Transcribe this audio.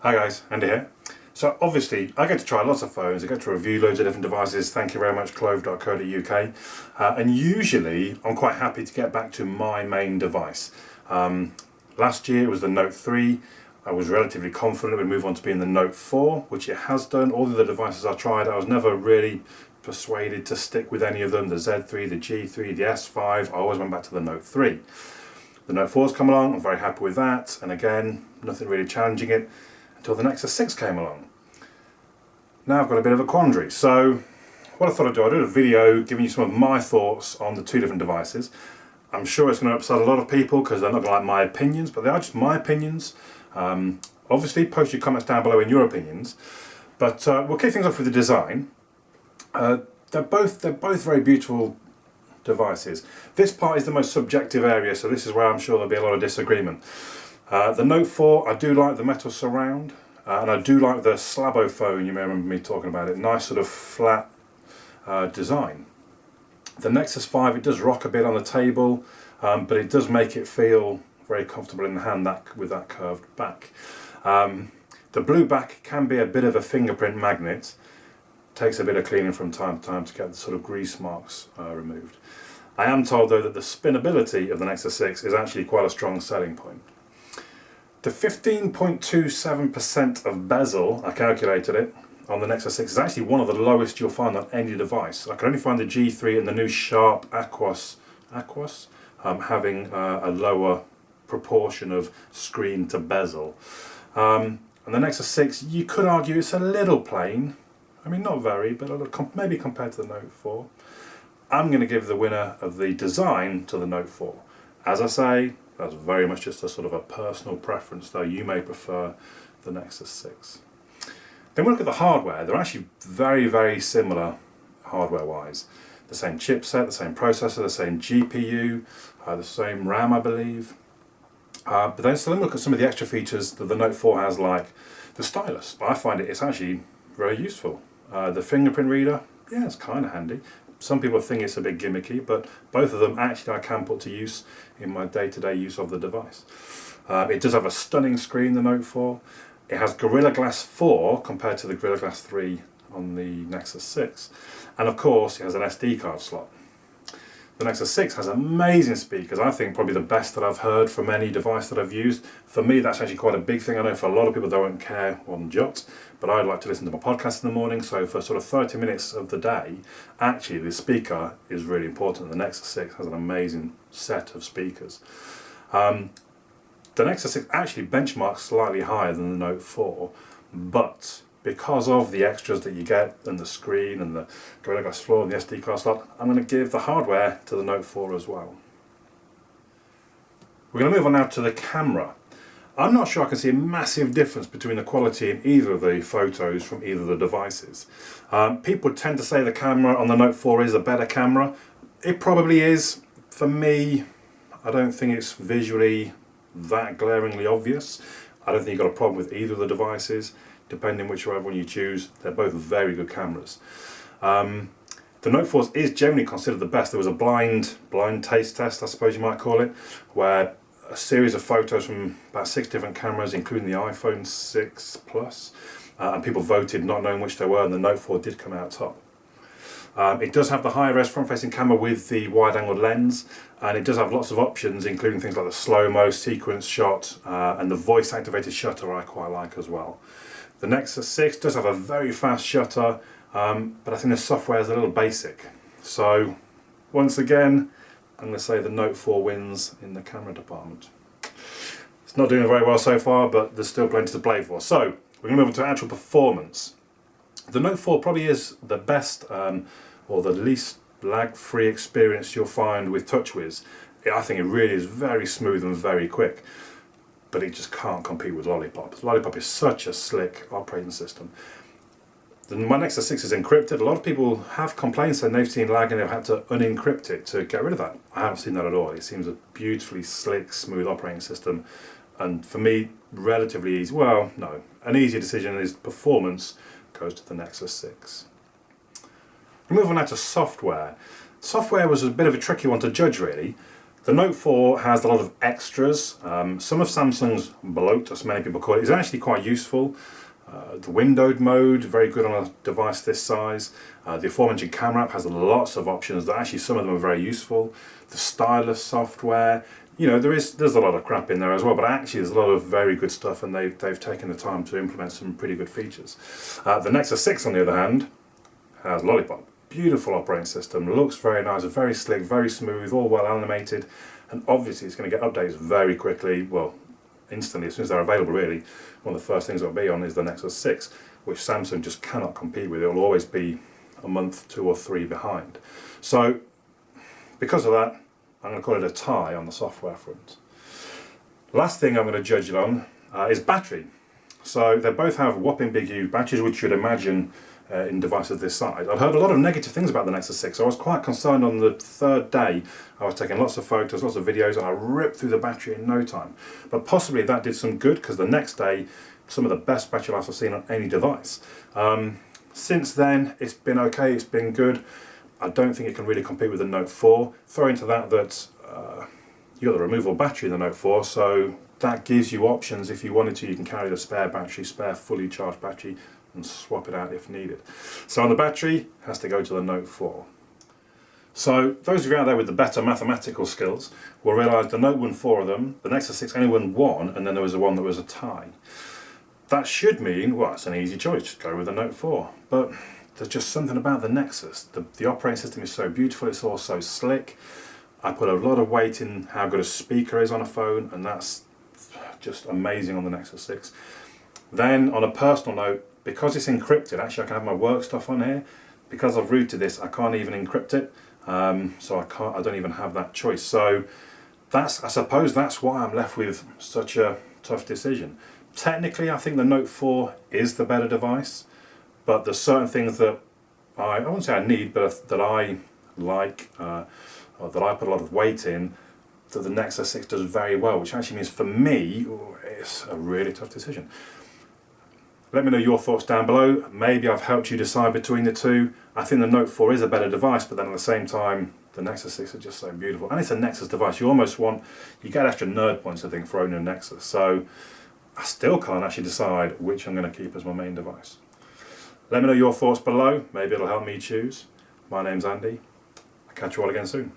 Hi guys, Andy here. So obviously I get to try lots of phones, I get to review loads of different devices, thank you very much clove.co.uk, and usually I'm quite happy to get back to my main device. Last year it was the Note 3, I was relatively confident it would move on to being the Note 4, which it has done. All of the devices I tried, I was never really persuaded to stick with any of them, the Z3, the G3, the S5, I always went back to the Note 3. The Note 4's come along, I'm very happy with that, and again, nothing really challenging it until the Nexus 6 came along. Now I've got a bit of a quandary, so what I thought I'd do a video giving you some of my thoughts on the two different devices. I'm sure it's going to upset a lot of people because they're not going to like my opinions, but they are just my opinions. Obviously post your comments down below in your opinions, but we'll kick things off with the design. They're both very beautiful devices. This part is the most subjective area, so this is where I'm sure there'll be a lot of disagreement. The Note 4, I do like the metal surround, and I do like the slabo phone, you may remember me talking about it, nice sort of flat design. The Nexus 5, it does rock a bit on the table, but it does make it feel very comfortable in the hand with that curved back. The blue back can be a bit of a fingerprint magnet. Takes a bit of cleaning from time to time to get the sort of grease marks removed. I am told though that the spinability of the Nexus 6 is actually quite a strong selling point. The 15.27% of bezel, I calculated it, on the Nexus 6 is actually one of the lowest you'll find on any device. I can only find the G3 and the new Sharp Aquos having a lower proportion of screen to bezel. And the Nexus 6, you could argue it's a little plain. I mean, not very, but maybe compared to the Note 4. I'm going to give the winner of the design to the Note 4. As I say, that's very much just a sort of a personal preference, though you may prefer the Nexus 6. Then we look at the hardware. They're actually very, very similar hardware-wise. The same chipset, the same processor, the same GPU, the same RAM, I believe. But then still look at some of the extra features that the Note 4 has, like the stylus. I find it's actually very useful. The fingerprint reader, yeah, it's kind of handy. Some people think it's a bit gimmicky, but both of them actually I can put to use in my day-to-day use of the device. It does have a stunning screen, the Note 4. It has Gorilla Glass 4 compared to the Gorilla Glass 3 on the Nexus 6. And of course, it has an SD card slot. The Nexus 6 has amazing speakers, I think probably the best that I've heard from any device that I've used. For me, that's actually quite a big thing. I know for a lot of people they won't care one jot, but I like to listen to my podcast in the morning, so for sort of 30 minutes of the day, actually the speaker is really important. The Nexus 6 has an amazing set of speakers. The Nexus 6 actually benchmarks slightly higher than the Note 4, but because of the extras that you get, and the screen, and the Gorilla Glass 4, and the SD card slot, I'm going to give the hardware to the Note 4 as well. We're going to move on now to the camera. I'm not sure I can see a massive difference between the quality in either of the photos from either of the devices. People tend to say the camera on the Note 4 is a better camera. It probably is. For me, I don't think it's visually that glaringly obvious. I don't think you've got a problem with either of the devices. Depending whichever one you choose, they're both very good cameras. The Note 4 is generally considered the best. There was a blind taste test, I suppose you might call it, where a series of photos from about 6 different cameras, including the iPhone 6 Plus, and people voted not knowing which they were, and the Note 4 did come out top. It does have the high-res front-facing camera with the wide-angled lens, and it does have lots of options, including things like the slow-mo sequence shot and the voice-activated shutter I quite like as well. The Nexus 6 does have a very fast shutter, but I think the software is a little basic. So, once again, I'm going to say the Note 4 wins in the camera department. It's not doing very well so far, but there's still plenty to play for. So, we're going to move on to actual performance. The Note 4 probably is the best, or the least lag-free experience you'll find with TouchWiz. I think it really is very smooth and very quick. But it just can't compete with Lollipop. Lollipop is such a slick operating system. My Nexus 6 is encrypted. A lot of people have complaints and they've seen lag and they've had to unencrypt it to get rid of that. I haven't seen that at all. It seems a beautifully slick, smooth operating system. And for me, relatively easy. Well, no. An easy decision is performance goes to the Nexus 6. We move on now to software. Software was a bit of a tricky one to judge, really. The Note 4 has a lot of extras. Some of Samsung's bloat, as many people call it, is actually quite useful. The windowed mode, very good on a device this size. The aforementioned camera app has lots of options that actually some of them are very useful. The stylus software, you know, there's a lot of crap in there as well, but actually there's a lot of very good stuff, and they've taken the time to implement some pretty good features. The Nexus 6 on the other hand has Lollipop. Beautiful operating system, looks very nice, very slick, very smooth, all well animated, and obviously it's going to get updates very quickly, well, instantly, as soon as they're available really. One of the first things it'll be on is the Nexus 6, which Samsung just cannot compete with. It will always be a month, 2 or 3 behind. So, because of that, I'm going to call it a tie on the software front. Last thing I'm going to judge it on is battery. So they both have whopping big huge batteries, which you'd imagine in devices this size. I'd heard a lot of negative things about the Nexus 6, so I was quite concerned on the third day. I was taking lots of photos, lots of videos, and I ripped through the battery in no time. But possibly that did some good, because the next day, some of the best battery life I've seen on any device. Since then, it's been okay, it's been good. I don't think it can really compete with the Note 4. Throw into that you've got the removable battery in the Note 4, so that gives you options. If you wanted to, you can carry the spare battery, spare fully charged battery, and swap it out if needed. So on the battery, has to go to the Note 4. So those of you out there with the better mathematical skills will realise the Note won 4 of them, the Nexus 6 only won 1, and then there was the one that was a tie. That should mean, well, it's an easy choice, just go with the Note 4. But there's just something about the Nexus. The operating system is so beautiful, it's all so slick. I put a lot of weight in how good a speaker is on a phone, and that's just amazing on the Nexus 6. Then on a personal note, because it's encrypted, actually I can have my work stuff on here. Because I've rooted this, I can't even encrypt it, so I don't even have that choice. So I suppose that's why I'm left with such a tough decision. Technically, I think the Note 4 is the better device, but there's certain things that I wouldn't say I need, but that I like, or that I put a lot of weight in, that the Nexus 6 does very well, which actually means for me, it's a really tough decision. Let me know your thoughts down below. Maybe I've helped you decide between the two. I think the Note 4 is a better device, but then at the same time, the Nexus 6 is just so beautiful. And it's a Nexus device. You get extra nerd points, I think, for owning a Nexus. So I still can't actually decide which I'm going to keep as my main device. Let me know your thoughts below. Maybe it'll help me choose. My name's Andy. I'll catch you all again soon.